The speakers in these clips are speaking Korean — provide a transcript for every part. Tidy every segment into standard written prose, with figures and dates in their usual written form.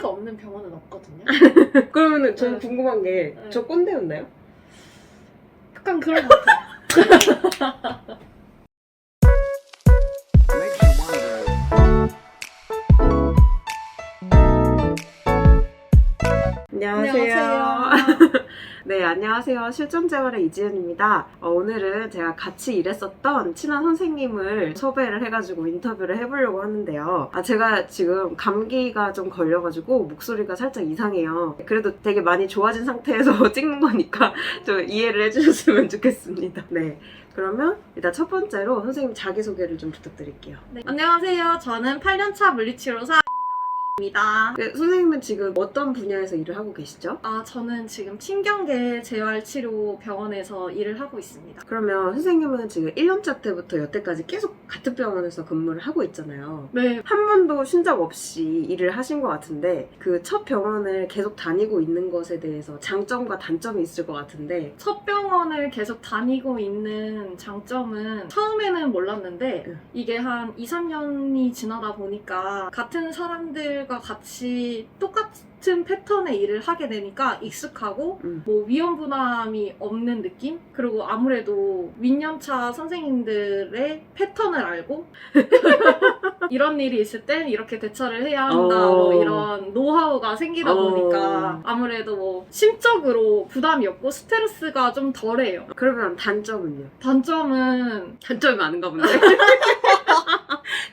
꼰대가 없는 병원은 없거든요. 그러면은 저는 네. 궁금한 게 네. 저 꼰대였나요? 약간 그런 것 같아요. 안녕하세요. 네, 안녕하세요. 실전재활의 이지은입니다. 오늘은 제가 같이 일했었던 친한 선생님을 섭외를 해가지고 인터뷰를 해보려고 하는데요. 제가 지금 감기가 좀 걸려가지고 목소리가 살짝 이상해요. 그래도 되게 많이 좋아진 상태에서 찍는 거니까 좀 이해를 해주셨으면 좋겠습니다. 네. 그러면 일단 첫 번째로 선생님 자기소개를 좀 부탁드릴게요. 네. 안녕하세요. 저는 8년차 물리치료사 입니다. 네, 선생님은 지금 어떤 분야에서 일을 하고 계시죠? 저는 지금 신경계 재활치료 병원에서 일을 하고 있습니다. 그러면 선생님은 지금 1년차 때부터 여태까지 계속 같은 병원에서 근무를 하고 있잖아요. 네. 한 번도 쉰 적 없이 일을 하신 것 같은데 그 첫 병원을 계속 다니고 있는 것에 대해서 장점과 단점이 있을 것 같은데 첫 병원을 계속 다니고 있는 장점은 처음에는 몰랐는데 이게 한 2, 3년이 지나다 보니까 같은 사람들과 같이 똑같은 패턴의 일을 하게 되니까 익숙하고 뭐 위험부담이 없는 느낌? 그리고 아무래도 윗년차 선생님들의 패턴을 알고 이런 일이 있을 땐 이렇게 대처를 해야 한다 뭐 이런 노하우가 생기다 보니까 아무래도 뭐 심적으로 부담이 없고 스트레스가 좀 덜해요. 그러면 단점은요? 단점이 많은가 본데?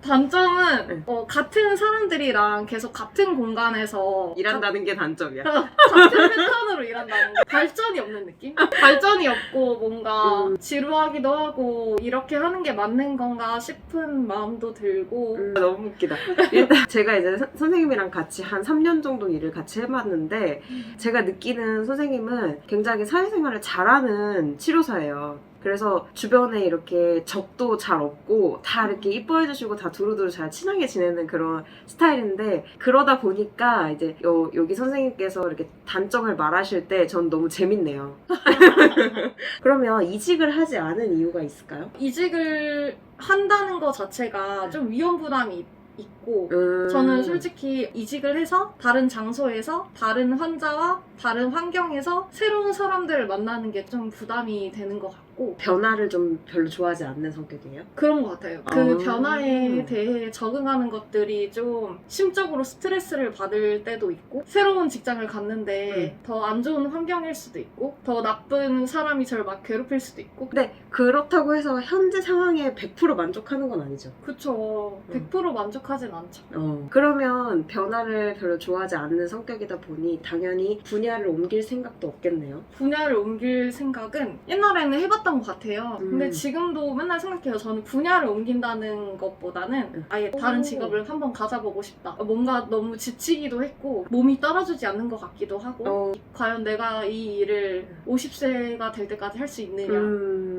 단점은 같은 사람들이랑 계속 같은 공간에서 일한다는 게 단점이야. 같은 패턴으로 일한다는 게 발전이 없는 느낌? 발전이 없고 뭔가 지루하기도 하고 이렇게 하는 게 맞는 건가 싶은 마음도 들고 너무 웃기다. 일단 제가 이제 선생님이랑 같이 한 3년 정도 일을 같이 해봤는데 제가 느끼는 선생님은 굉장히 사회생활을 잘하는 치료사예요. 그래서 주변에 이렇게 적도 잘 없고 다 이렇게 이뻐해 주시고 다 두루두루 잘 친하게 지내는 그런 스타일인데 그러다 보니까 이제 여기 선생님께서 이렇게 단점을 말하실 때 전 너무 재밌네요. 그러면 이직을 하지 않은 이유가 있을까요? 이직을 한다는 것 자체가 좀 위험 부담이 있고 저는 솔직히 이직을 해서 다른 장소에서 다른 환자와 다른 환경에서 새로운 사람들을 만나는 게 좀 부담이 되는 것 같고 변화를 좀 별로 좋아하지 않는 성격이에요? 그런 것 같아요. 그 변화에 대해 적응하는 것들이 좀 심적으로 스트레스를 받을 때도 있고 새로운 직장을 갔는데 더 안 좋은 환경일 수도 있고 더 나쁜 사람이 저를 막 괴롭힐 수도 있고 근데 그렇다고 해서 현재 상황에 100% 만족하는 건 아니죠? 그쵸. 100% 만족하진 않죠. 그러면 변화를 별로 좋아하지 않는 성격이다 보니 당연히 분야를 옮길 생각도 없겠네요. 분야를 옮길 생각은 옛날에는 해봤던 것 같아요. 근데 지금도 맨날 생각해요. 저는 분야를 옮긴다는 것보다는 아예 다른 직업을 한번 가져보고 싶다. 뭔가 너무 지치기도 했고 몸이 따라주지 않는 것 같기도 하고 과연 내가 이 일을 50세가 될 때까지 할 수 있느냐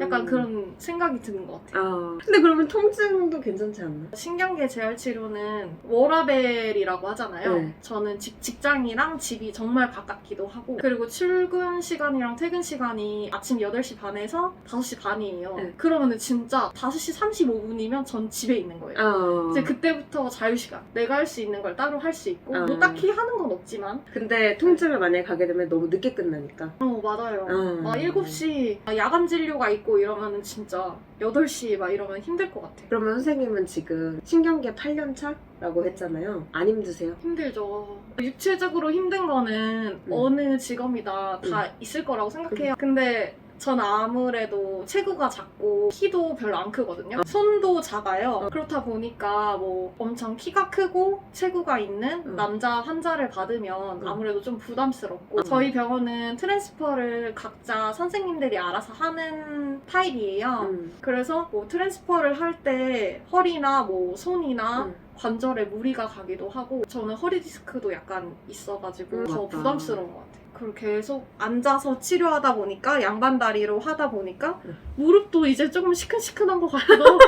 약간 그런 생각이 드는 것 같아요. 근데 그러면 통증도 괜찮지 않나? 신경계 재활치료는 워라벨이라고 하잖아요. 네. 저는 직장이랑 집이 정말 가깝기도 하고 그리고 출근 시간이랑 퇴근 시간이 아침 8시 반에서 5시 반이에요. 네. 그러면은 진짜 5시 35분이면 전 집에 있는 거예요. 이제 그때부터 자유시간 내가 할 수 있는 걸 따로 할 수 있고 뭐 딱히 하는 건 없지만 근데 통증을 만약에 가게 되면 너무 늦게 끝나니까 맞아요. 막 7시 야간 진료가 있고 이러면은 진짜 8시 막 이러면 힘들 것 같아요. 그러면 선생님은 지금 신경계 8년차라고 했잖아요. 안 힘드세요? 힘들죠. 육체적으로 힘든 거는 어느 직업이나 다 있을 거라고 생각해요. 근데 전 아무래도 체구가 작고 키도 별로 안 크거든요. 손도 작아요. 그렇다 보니까 뭐 엄청 키가 크고 체구가 있는 남자 환자를 받으면 아무래도 좀 부담스럽고 저희 병원은 트랜스퍼를 각자 선생님들이 알아서 하는 타입이에요. 그래서 뭐 트랜스퍼를 할 때 허리나 뭐 손이나 관절에 무리가 가기도 하고 저는 허리 디스크도 약간 있어가지고 더 부담스러운 것 같아요. 그걸 계속 앉아서 치료하다 보니까 양반다리로 하다 보니까 무릎도 이제 조금 시큰시큰한 것 같기도 하고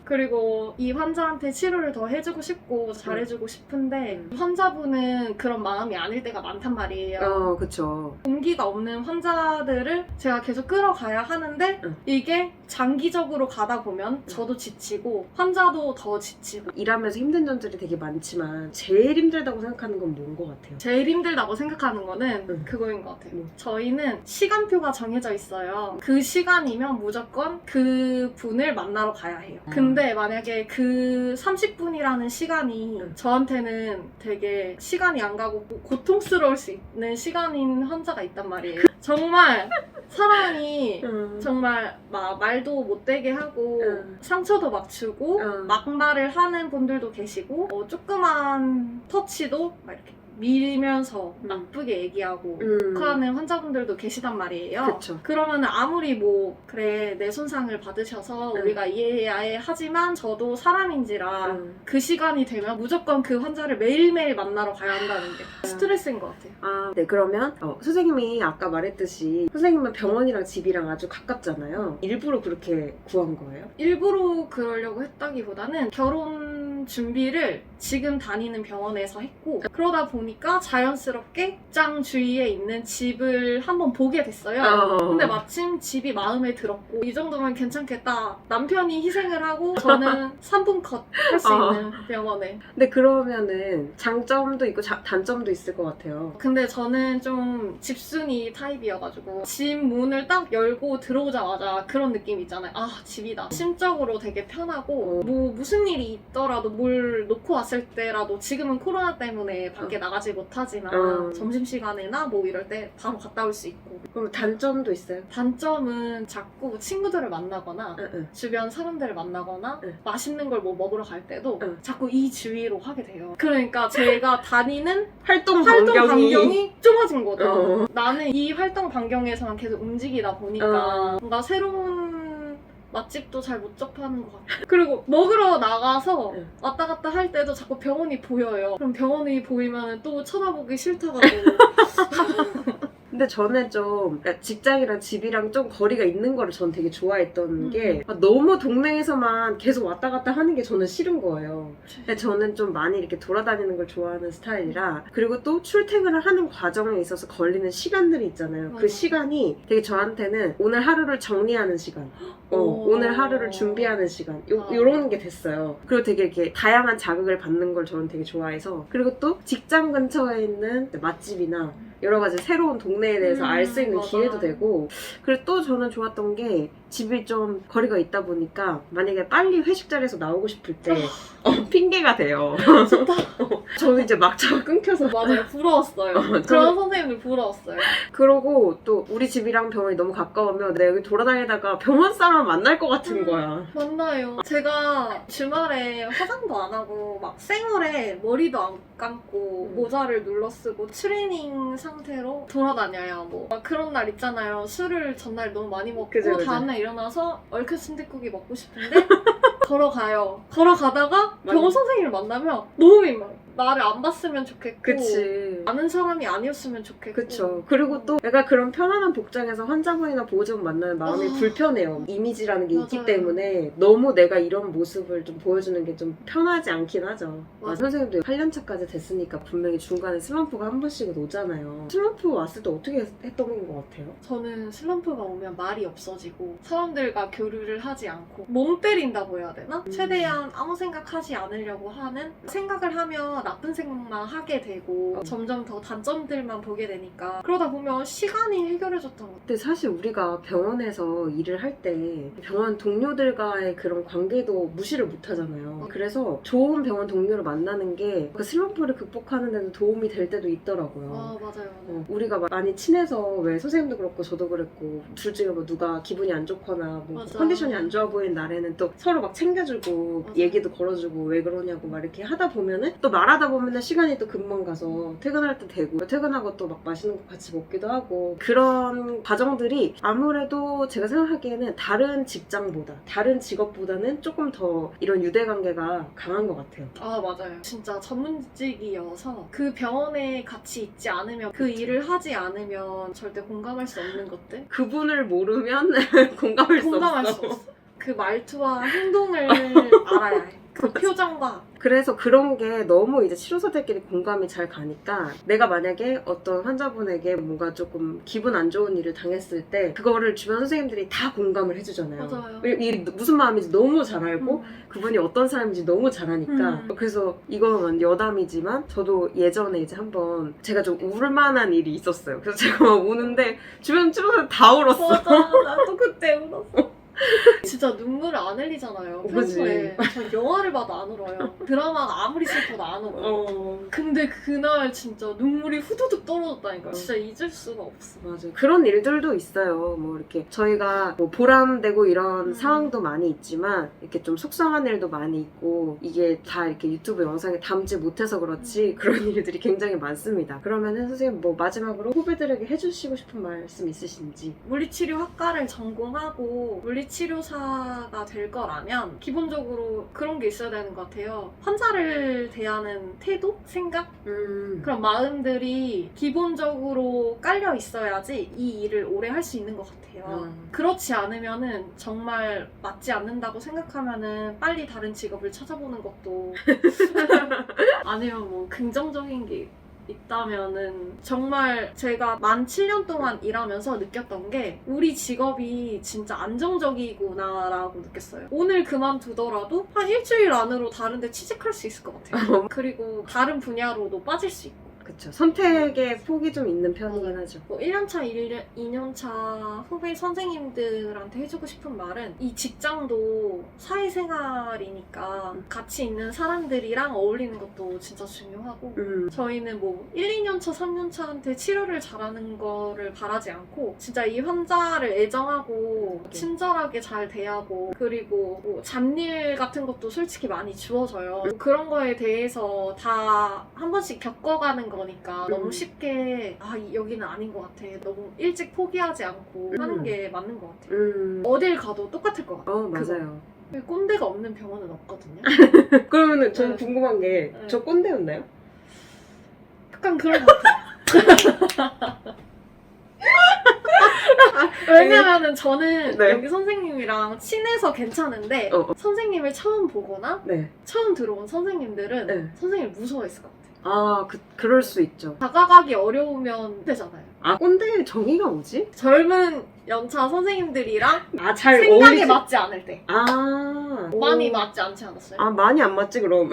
그리고 이 환자한테 치료를 더 해주고 싶고 잘해주고 싶은데 환자분은 그런 마음이 아닐 때가 많단 말이에요. 그쵸. 동기가 없는 환자들을 제가 계속 끌어가야 하는데 이게 장기적으로 가다 보면 저도 지치고 환자도 더 지치고 일하면서 힘든 점들이 되게 많지만 제일 힘들다고 생각하는 건 뭔 것 같아요? 제일 힘들다고 생각하는 거는 그거인 것 같아요. 저희는 시간표가 정해져 있어요. 그 시간이면 무조건 그 분을 만나러 가야 해요. 근데 만약에 그 30분이라는 시간이 저한테는 되게 시간이 안 가고 고통스러울 수 있는 시간인 환자가 있단 말이에요. 정말 사람이 정말 막 말도 못되게 하고 상처도 막 주고 막말을 하는 분들도 계시고 조그만 터치도 막 이렇게 밀면서 나쁘게 얘기하고 욕하는 환자분들도 계시단 말이에요. 그쵸. 그러면 아무리 뭐 그래 내 손상을 받으셔서 우리가 이해해야 해 하지만 저도 사람인지라 그 시간이 되면 무조건 그 환자를 매일매일 만나러 가야 한다는 게 스트레스인 것 같아요. 네, 그러면 선생님이 아까 말했듯이 선생님은 병원이랑 집이랑 아주 가깝잖아요. 일부러 그렇게 구한 거예요? 일부러 그러려고 했다기보다는 결혼 준비를 지금 다니는 병원에서 했고 그러다 보니까 자연스럽게 직장 주위에 있는 집을 한번 보게 됐어요. 근데 마침 집이 마음에 들었고 이 정도면 괜찮겠다. 남편이 희생을 하고 저는 3분 컷 할 수 있는 병원에. 근데 그러면은 장점도 있고 단점도 있을 것 같아요. 근데 저는 좀 집순이 타입이어가지고 집 문을 딱 열고 들어오자마자 그런 느낌 있잖아요. 아 집이다. 심적으로 되게 편하고 뭐 무슨 일이 있더라도 뭘 놓고 왔을 때라도 지금은 코로나 때문에 밖에 나가지 못하지만 점심시간이나 뭐 이럴 때 바로 갔다 올 수 있고. 그럼 단점도 있어요? 단점은 자꾸 친구들을 만나거나 주변 사람들을 만나거나 맛있는 걸 뭐 먹으러 갈 때도 자꾸 이 주위로 하게 돼요. 그러니까 제가 다니는 활동 반경이 좁아진 거죠. 나는 이 활동 반경에서만 계속 움직이다 보니까 뭔가 새로운 맛집도 잘 못 접하는 것 같고 그리고 먹으러 나가서 왔다 갔다 할 때도 자꾸 병원이 보여요. 그럼 병원이 보이면 또 쳐다보기 싫다고 근데 저는 좀 직장이랑 집이랑 좀 거리가 있는 거를 전 되게 좋아했던 게 너무 동네에서만 계속 왔다 갔다 하는 게 저는 싫은 거예요. 근데 저는 좀 많이 이렇게 돌아다니는 걸 좋아하는 스타일이라 그리고 또 출퇴근을 하는 과정에 있어서 걸리는 시간들이 있잖아요. 그 시간이 되게 저한테는 오늘 하루를 정리하는 시간 오늘 하루를 준비하는 시간 요런 게 됐어요. 그리고 되게 이렇게 다양한 자극을 받는 걸 저는 되게 좋아해서 그리고 또 직장 근처에 있는 맛집이나 여러 가지 새로운 동네에 대해서 알 수 있는 맞아. 기회도 되고 그리고 또 저는 좋았던 게 집이 좀 거리가 있다 보니까 만약에 빨리 회식 자리에서 나오고 싶을 때 핑계가 돼요. 좋다. 저는 이제 막차가 끊겨서 맞아요. 부러웠어요. 그런 선생님들 부러웠어요. 그러고 또 우리 집이랑 병원이 너무 가까우면 내가 여기 돌아다니다가 병원 사람 만날 것 같은 거야. 맞나요? 제가 주말에 화장도 안 하고 막 생얼에 머리도 안 감고 모자를 눌러 쓰고 트레이닝 상태로 돌아다녀요. 뭐 막 그런 날 있잖아요. 술을 전날 너무 많이 먹고 그죠. 다음날 일어나서 얼큰 순댓국이 먹고 싶은데 걸어가요. 걸어가다가 병원 선생님을 만나면 너무 민망해요. 나를 안 봤으면 좋겠고 그치. 아는 사람이 아니었으면 좋겠고 그쵸. 그리고 또 내가 그런 편안한 복장에서 환자분이나 보호자분 만나는 마음이 불편해요. 이미지라는 게 있기 맞아요. 때문에 너무 내가 이런 모습을 좀 보여주는 게 좀 편하지 않긴 하죠. 선생님도 8년차까지 됐으니까 분명히 중간에 슬럼프가 한 번씩은 오잖아요. 슬럼프 왔을 때 어떻게 했던 것 같아요? 저는 슬럼프가 오면 말이 없어지고 사람들과 교류를 하지 않고 멍 때린다고 해야 되나? 최대한 아무 생각하지 않으려고 하는 생각을 하면 나쁜 생각만 하게 되고 점점 더 단점들만 보게 되니까 그러다 보면 시간이 해결해줬던 것 같아요. 근데 사실 우리가 병원에서 일을 할 때 병원 동료들과의 그런 관계도 무시를 못 하잖아요. 그래서 좋은 병원 동료를 만나는 게 그 슬럼프를 극복하는 데도 도움이 될 때도 있더라고요. 아 맞아요. 우리가 많이 친해서 왜 선생님도 그렇고 저도 그랬고 둘 중에 뭐 누가 기분이 안 좋거나 뭐 맞아. 컨디션이 안 좋아 보이는 날에는 또 서로 막 챙겨주고 맞아. 얘기도 걸어주고 왜 그러냐고 막 이렇게 하다 보면은 또 말하는 말하다 보면 시간이 또 금방 가서 퇴근할 때 되고 퇴근하고 또 막 맛있는 거 같이 먹기도 하고 그런 과정들이 아무래도 제가 생각하기에는 다른 직장보다 다른 직업보다는 조금 더 이런 유대관계가 강한 것 같아요. 아, 맞아요. 진짜 전문직이어서 그 병원에 같이 있지 않으면 그 일을 하지 않으면 절대 공감할 수 없는 것들? 그분을 모르면 공감할 수 공감할 없어. 수 없어. 그 말투와 행동을 알아야 해. 그 표정과. 그래서 그런 게 너무 이제 치료사들끼리 공감이 잘 가니까 내가 만약에 어떤 환자분에게 뭔가 조금 기분 안 좋은 일을 당했을 때 그거를 주변 선생님들이 다 공감을 해주잖아요. 맞아요. 이 무슨 마음인지 너무 잘 알고 음. 그분이 어떤 사람인지 너무 잘 아니까 그래서 이건 여담이지만 저도 예전에 이제 한번 제가 좀 울 만한 일이 있었어요. 그래서 제가 막 우는데 주변 치료사들 다 울었어. 맞아. 나도 그때 울었어. 진짜 눈물을 안 흘리잖아요. 그치. 평소에. 전 영화를 봐도 안 울어요. 드라마가 아무리 슬퍼도 안 울어요. 근데 그날 진짜 눈물이 후두둑 떨어졌다니까. 진짜 잊을 수가 없어. 맞아요. 그런 일들도 있어요. 뭐 이렇게 저희가 뭐 보람되고 이런 상황도 많이 있지만 이렇게 좀 속상한 일도 많이 있고 이게 다 이렇게 유튜브 영상에 담지 못해서 그렇지 그런 일들이 굉장히 많습니다. 그러면은 선생님 뭐 마지막으로 후배들에게 해주시고 싶은 말씀 있으신지? 물리치료학과를 전공하고 물리치료사가 될 거라면 기본적으로 그런 게 있어야 되는 것 같아요. 환자를 대하는 태도? 생각? 그런 마음들이 기본적으로 깔려 있어야지 이 일을 오래 할 수 있는 것 같아요. 그렇지 않으면은 정말 맞지 않는다고 생각하면은 빨리 다른 직업을 찾아보는 것도 아니면 뭐 긍정적인 게 있다면은 정말 제가 만 7년 동안 일하면서 느꼈던 게 우리 직업이 진짜 안정적이구나라고 느꼈어요. 오늘 그만두더라도 한 일주일 안으로 다른 데 취직할 수 있을 것 같아요. 그리고 다른 분야로도 빠질 수 있고. 그쵸. 선택의 폭이 좀 있는 편이긴 하죠. 뭐 1년차, 2년차 후배 선생님들한테 해주고 싶은 말은 이 직장도 사회생활이니까 같이 있는 사람들이랑 어울리는 것도 진짜 중요하고 저희는 뭐 1, 2년차, 3년차한테 치료를 잘하는 거를 바라지 않고 진짜 이 환자를 애정하고 친절하게 잘 대하고 그리고 뭐 잡일 같은 것도 솔직히 많이 주어져요. 그런 거에 대해서 다 한 번씩 겪어가는 거니까 너무 쉽게 여기는 아닌 것 같아. 너무 일찍 포기하지 않고 하는 게 맞는 것 같아요. 어딜 가도 똑같을 것 같아요. 맞아요. 꼰대가 없는 병원은 없거든요. 그러면은 저는 네. 궁금한 게 저 꼰대였나요? 약간 그런 것 같아요. 왜냐면은 저는 네. 여기 선생님이랑 친해서 괜찮은데 선생님을 처음 보거나 네. 처음 들어온 선생님들은 네. 선생님을 무서워했을 것 같아요. 그럴 수 있죠. 다가가기 어려우면 되잖아요. 꼰대의 정의가 뭐지? 젊은 연차 선생님들이랑 잘 생각이 맞지 않을 때. 많이 오. 맞지 않지 않았어요? 많이 안 맞지 그럼.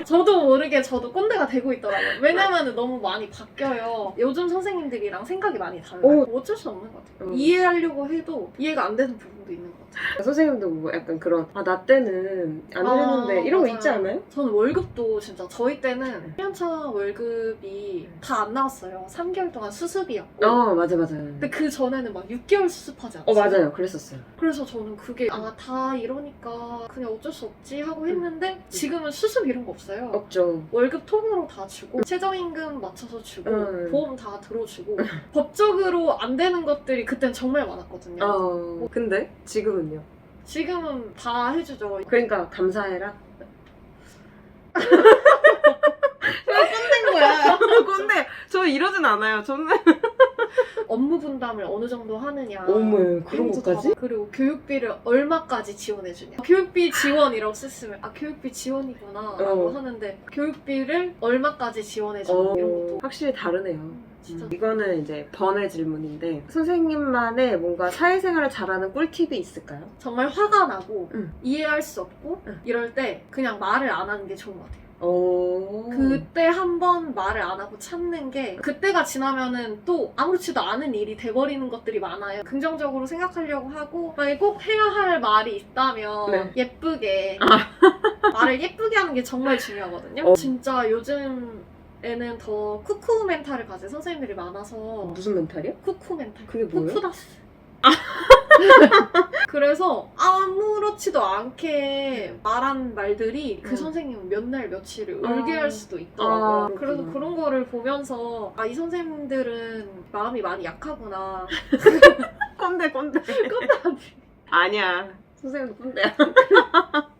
저도 모르게 저도 꼰대가 되고 있더라고요. 왜냐면 너무 많이 바뀌어요. 요즘 선생님들이랑 생각이 많이 달라요. 어쩔 수 없는 것 같아요. 이해하려고 해도 이해가 안 되는 부분도 있는 것 같아요. 선생님도 뭐 약간 그런 나 때는 안 이랬는데 이런 거 맞아요. 있지 않아요? 저는 월급도 진짜 저희 때는 1년차 월급이 다 안 나왔어요. 3개월 동안 수습이었고 맞아. 근데 그 전에는 막 6개월 수습하지 않았어요? 맞아요. 그랬었어요. 그래서 저는 그게 다 이러니까 그냥 어쩔 수 없지 하고 했는데 지금은 수습 이런 거 없어요. 없죠. 월급 통으로 다 주고 최저임금 맞춰서 주고 보험 다 들어주고 음. 법적으로 안 되는 것들이 그땐 정말 많았거든요. 근데 지금은요? 지금은 다 해주죠. 그러니까 감사해라. 꼰대인 거야. 꼰대. 저 이러진 않아요. 저는 업무 분담을 어느 정도 하느냐. 어머 그런 이런 것까지? 다. 그리고 교육비를 얼마까지 지원해주냐. 교육비 지원이라고 썼으면 교육비 지원이구나 라고 하는데 교육비를 얼마까지 지원해주냐 이런 것도 확실히 다르네요. 진짜 이거는 이제 번외 질문인데 선생님만의 뭔가 사회생활을 잘하는 꿀팁이 있을까요? 정말 화가 나고 응. 이해할 수 없고 이럴 때 그냥 말을 안 하는 게 좋은 것 같아요. 오. 그때 한번 말을 안 하고 참는 게 그때가 지나면은 또 아무렇지도 않은 일이 돼버리는 것들이 많아요. 긍정적으로 생각하려고 하고 만약에 꼭 해야 할 말이 있다면 네. 예쁘게 말을 예쁘게 하는 게 정말 중요하거든요. 진짜 요즘에는 더 쿠쿠 멘탈을 가진 선생님들이 많아서 무슨 멘탈이요? 쿠쿠 멘탈 그게 뭐예요? 쿠쿠다스 그래서 아무렇지도 않게 말한 말들이 그 선생님은 몇 날 며칠을 울게 할 수도 있더라고요. 그래서 그렇구나. 그런 거를 보면서 이 선생님들은 마음이 많이 약하구나. 꼰대. 아니야. 선생님도 꼰대야.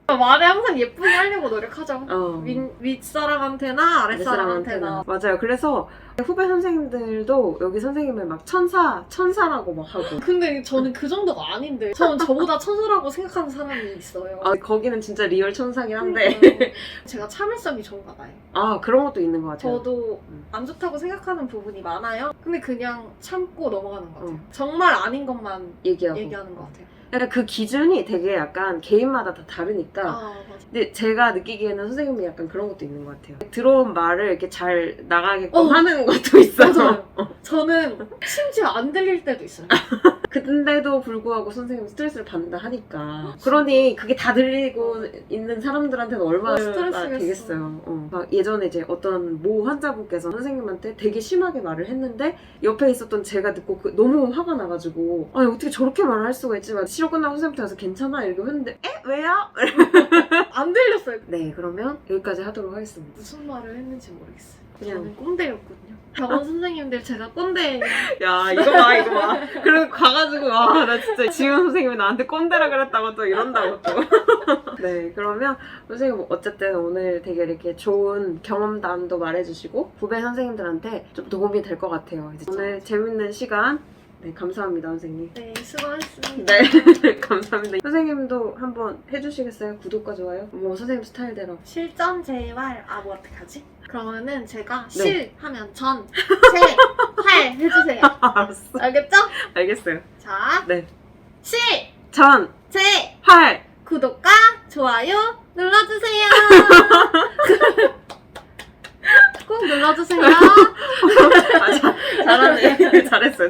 말을 항상 예쁘게 하려고 노력하죠. 어. 윗사람한테나 아랫사람한테나. 맞아요. 그래서 후배 선생님들도 여기 선생님을 막 천사라고 막 하고. 근데 저는 그 정도가 아닌데 저는 저보다 천사라고 생각하는 사람이 있어요. 거기는 진짜 리얼 천사긴 한데. 그러니까요. 제가 참을성이 좋은가 봐요. 그런 것도 있는 것 같아요. 저도 음. 안 좋다고 생각하는 부분이 많아요. 근데 그냥 참고 넘어가는 것 같아요. 어. 정말 아닌 것만 얘기하고. 얘기하는 것 같아요. 약간 그 기준이 되게 약간 개인마다 다 다르니까. 맞아. 근데 제가 느끼기에는 선생님이 약간 그런 것도 있는 것 같아요. 들어온 말을 이렇게 잘 나가게끔 하는 것도 있어요. 맞아요. 저는 심지어 안 들릴 때도 있어요. 근데도 불구하고 선생님 스트레스를 받는다 하니까. 그러니 그게 다 들리고 있는 사람들한테는 얼마나 스트레스겠어. 되겠어요. 막 예전에 이제 어떤 모 환자분께서 선생님한테 되게 심하게 말을 했는데 옆에 있었던 제가 듣고 너무 화가 나가지고 아니 어떻게 저렇게 말을 할 수가 있지? 막 치료 끝나고 선생님한테 가서 괜찮아? 이러고 했는데 왜요? 안 들렸어요. 네, 그러면 여기까지 하도록 하겠습니다. 무슨 말을 했는지 모르겠어요. 그냥. 저는 꼰대였거든요. 병원 선생님들 제가 꼰대예요. 야, 이거 봐. 그리고 가가지고, 나 진짜 지훈 선생님이 나한테 꼰대라 그랬다고 또 이런다고 또. 네, 그러면 선생님 어쨌든 오늘 되게 이렇게 좋은 경험담도 말해주시고, 후배 선생님들한테 좀 도움이 될 것 같아요. 이제 오늘 재밌는 시간. 네, 감사합니다, 선생님. 네, 수고하셨습니다. 네, 감사합니다. 선생님도 한번 해주시겠어요? 구독과 좋아요? 뭐, 선생님 스타일대로. 실전 재활. 뭐 어떡하지? 그러면은 제가 네. 실 하면 전, 재, 활 해주세요. 알았어. 알겠죠? 알겠어요. 자, 네. 실, 전, 재, 활. 구독과 좋아요 눌러주세요. 꼭 눌러주세요. 잘하네. 잘했어요.